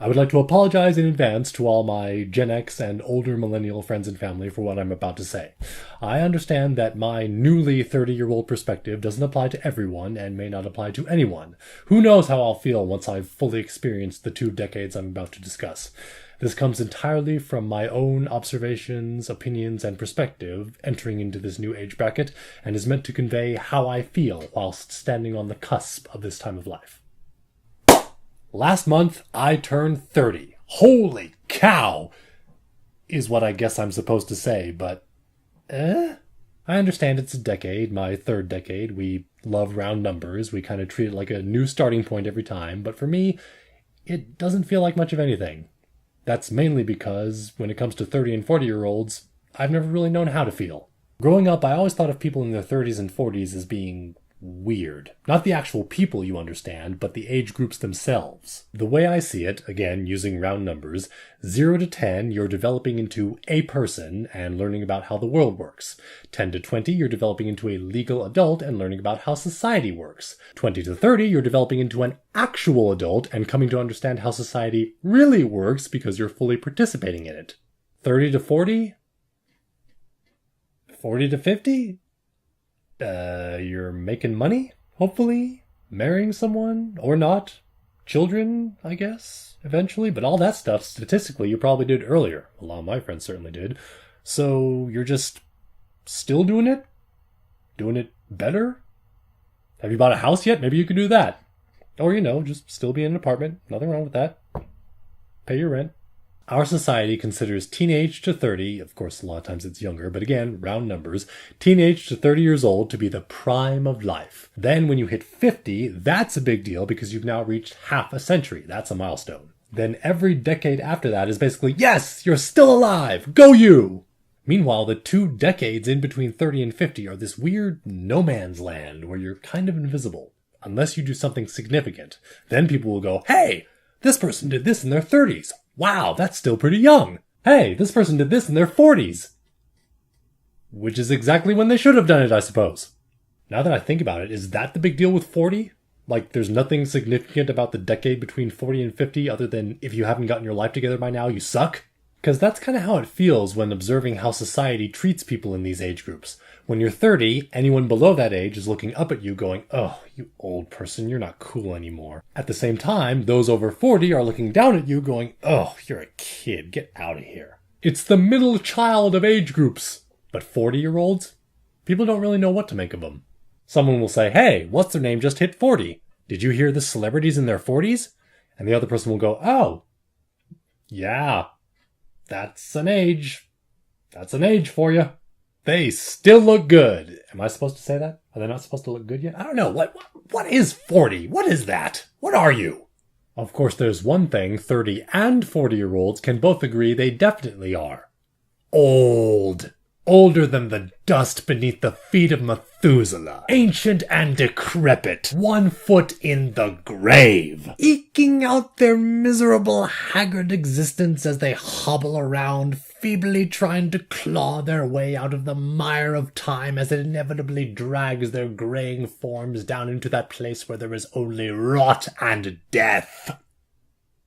I would like to apologize in advance to all my Gen X and older millennial friends and family for what I'm about to say. I understand that my newly 30-year-old perspective doesn't apply to everyone and may not apply to anyone. Who knows how I'll feel once I've fully experienced the 2 decades I'm about to discuss. This comes entirely from my own observations, opinions, and perspective entering into this new age bracket, and is meant to convey how I feel whilst standing on the cusp of this time of life. Last month, I turned 30. Holy cow! Is what I guess I'm supposed to say, but... I understand it's a decade, my 3rd decade. We love round numbers. We kind of treat it like a new starting point every time. But for me, it doesn't feel like much of anything. That's mainly because, when it comes to 30 and 40-year-olds, I've never really known how to feel. Growing up, I always thought of people in their 30s and 40s as being weird. Not the actual people, you understand, but the age groups themselves. The way I see it, again, using round numbers, 0 to 10, you're developing into a person and learning about how the world works. 10 to 20, you're developing into a legal adult and learning about how society works. 20 to 30, you're developing into an actual adult and coming to understand how society really works because you're fully participating in it. 30 to 40? 40 to 50? You're making money, hopefully, marrying someone, or not. Children, I guess, eventually, but all that stuff, statistically, you probably did earlier. A lot of my friends certainly did. So, you're just still doing it? Doing it better? Have you bought a house yet? Maybe you could do that. Or, just still be in an apartment. Nothing wrong with that. Pay your rent. Our society considers teenage to 30, of course a lot of times it's younger, but again, round numbers, teenage to 30 years old to be the prime of life. Then when you hit 50, that's a big deal because you've now reached half a century. That's a milestone. Then every decade after that is basically, yes, you're still alive! Go you! Meanwhile, the 2 decades in between 30 and 50 are this weird no man's land where you're kind of invisible, unless you do something significant. Then people will go, hey, this person did this in their 30s. Wow, that's still pretty young. Hey, this person did this in their 40s. Which is exactly when they should have done it, I suppose. Now that I think about it, is that the big deal with 40? Like, there's nothing significant about the decade between 40 and 50 other than if you haven't gotten your life together by now, you suck? Because that's kind of how it feels when observing how society treats people in these age groups. When you're 30, anyone below that age is looking up at you going, oh, you old person, you're not cool anymore. At the same time, those over 40 are looking down at you going, oh, you're a kid, get out of here. It's the middle child of age groups. But 40-year-olds? People don't really know what to make of them. Someone will say, hey, what's their name just hit 40? Did you hear the celebrities in their 40s? And the other person will go, oh, yeah, that's an age. That's an age for you. They still look good. Am I supposed to say that? Are they not supposed to look good yet? I don't know. What is 40? What is that? What are you? Of course, there's one thing 30 and 40-year-olds can both agree they definitely are. Old. Older than the dust beneath the feet of Methuselah. Ancient and decrepit. 1 foot in the grave. Eking out their miserable, haggard existence as they hobble around, feebly trying to claw their way out of the mire of time as it inevitably drags their graying forms down into that place where there is only rot and death.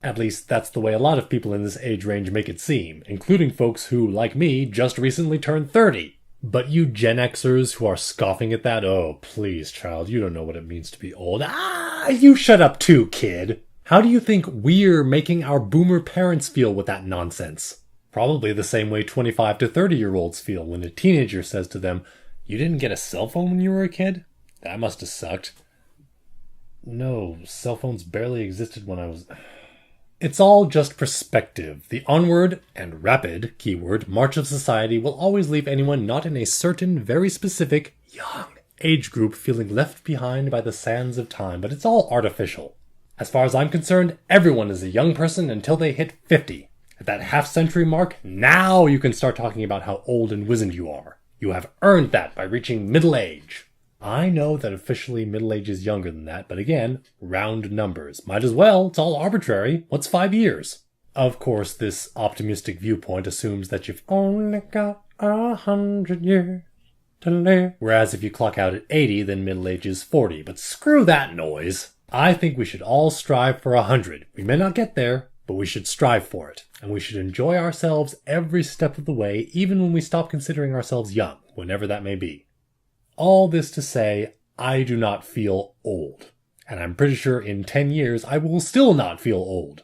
At least, that's the way a lot of people in this age range make it seem, including folks who, like me, just recently turned 30. But you Gen Xers who are scoffing at that, oh, please, child, you don't know what it means to be old. You shut up too, kid. How do you think we're making our boomer parents feel with that nonsense? Probably the same way 25 to 30-year-olds feel when a teenager says to them, you didn't get a cell phone when you were a kid? That must have sucked. No, cell phones barely existed when I was... It's all just perspective. The onward and rapid, keyword, march of society will always leave anyone not in a certain, very specific, young age group feeling left behind by the sands of time, but it's all artificial. As far as I'm concerned, everyone is a young person until they hit 50. At that half-century mark, now you can start talking about how old and wizened you are. You have earned that by reaching middle age. I know that officially middle age is younger than that, but again, round numbers. Might as well, it's all arbitrary. What's 5 years? Of course, this optimistic viewpoint assumes that you've only got 100 years to live. Whereas if you clock out at 80, then middle age is 40. But screw that noise. I think we should all strive for 100. We may not get there, but we should strive for it, and we should enjoy ourselves every step of the way, even when we stop considering ourselves young, whenever that may be. All this to say, I do not feel old, and I'm pretty sure in 10 years I will still not feel old.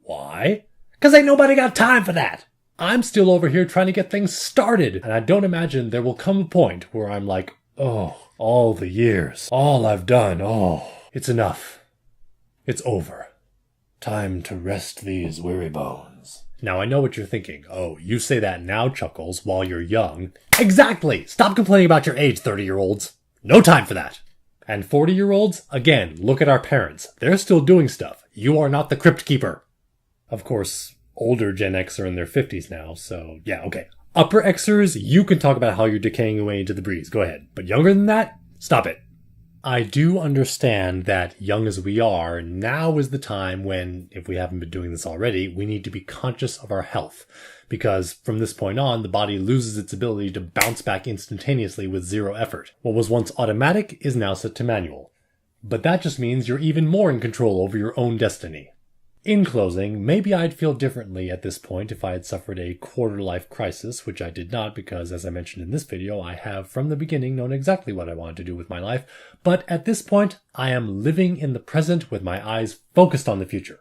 Why? 'Cause ain't nobody got time for that! I'm still over here trying to get things started, and I don't imagine there will come a point where I'm like, oh, all the years, all I've done, oh, it's enough. It's over. Time to rest these weary bones. Now I know what you're thinking. Oh, you say that now, Chuckles, while you're young. Exactly! Stop complaining about your age, 30-year-olds. No time for that. And 40-year-olds, again, look at our parents. They're still doing stuff. You are not the crypt keeper. Of course, older Gen X are in their 50s now, so yeah, okay. Upper Xers, you can talk about how you're decaying away into the breeze. Go ahead. But younger than that, stop it. I do understand that, young as we are, now is the time when, if we haven't been doing this already, we need to be conscious of our health. Because from this point on, the body loses its ability to bounce back instantaneously with zero effort. What was once automatic is now set to manual. But that just means you're even more in control over your own destiny. In closing, maybe I'd feel differently at this point if I had suffered a quarter-life crisis, which I did not because, as I mentioned in this video, I have from the beginning known exactly what I wanted to do with my life. But at this point, I am living in the present with my eyes focused on the future.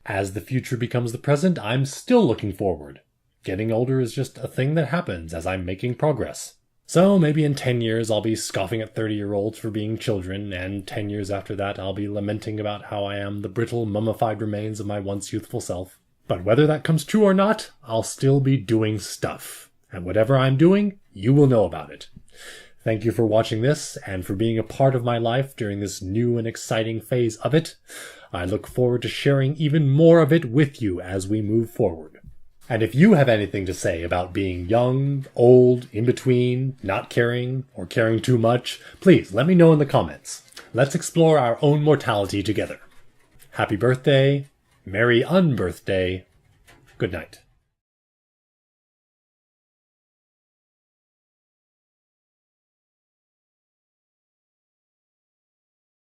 As the future becomes the present, I'm still looking forward. Getting older is just a thing that happens as I'm making progress. So maybe in 10 years I'll be scoffing at 30-year-olds for being children, and 10 years after that I'll be lamenting about how I am the brittle, mummified remains of my once youthful self. But whether that comes true or not, I'll still be doing stuff. And whatever I'm doing, you will know about it. Thank you for watching this, and for being a part of my life during this new and exciting phase of it. I look forward to sharing even more of it with you as we move forward. And if you have anything to say about being young, old, in between, not caring, or caring too much, please let me know in the comments. Let's explore our own mortality together. Happy birthday, merry unbirthday, good night.